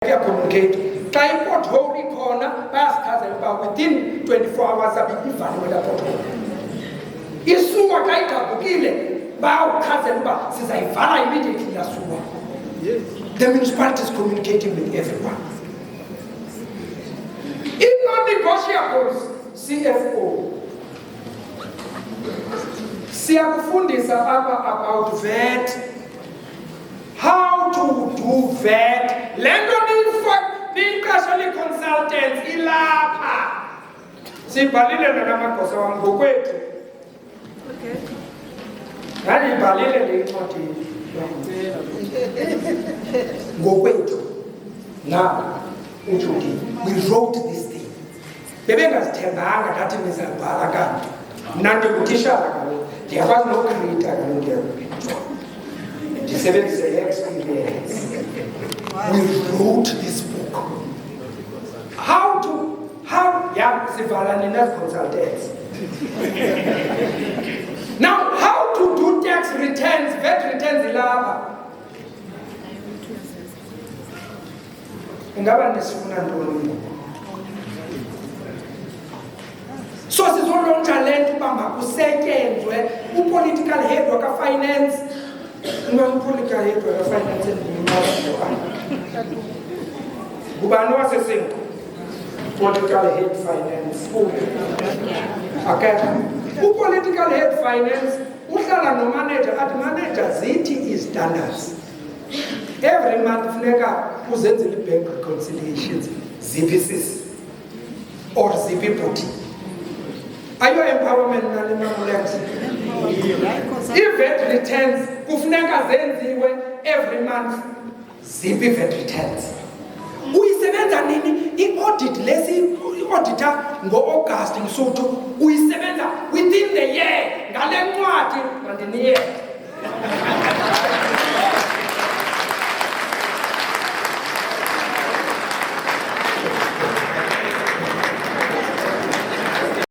Communicate. Xa i-pothole ikhona bayasichazela uba within 24 hours abe ivaliwe la pothole. Isuwa xa igqabhukile bayawuchazela uba sizayivala immediately yasuwa. The municipality is communicating with everyone. In non-negotiables, CFO, siyakufundisa about VAT, how to do VAT. Lento niqashele consultants ilapha. Sibhalile namagosa wami ngokwethu. Okay. Ngibhalile le ncwadi. Ngokwethu. Now, uJudy, we wrote this thing. Bebengazithembanga ngathi nizabhala kanti. Mna ndingutitshala kaloku. Ndiyakwazi nokucreata kaloku. Ndisebenzise experience. We wrote this book. Consultants. Now, how to do tax returns, VAT returns ilapha. Ingaba ndisifuna ntoni? So sizolontsha lento uba makusetyenzwe upolitical head waka-finance. Political head waka-finance ngubani wasesingo? Political head finance. Okay. Political head finance uhlala no-manager athi manager zithi i-standards. Every month funeka uzenzele i-bank reconciliations ziphi sisi or ziphi body. Ayo empowerment nale mamulenzi. I-VAT returns kufuneka zenziwe every month ziphi VAT returns. Uyisebenza nini i-audit i-auditor ngo-August msuthu uyisebenza within the year ngale ncwadi mandiniye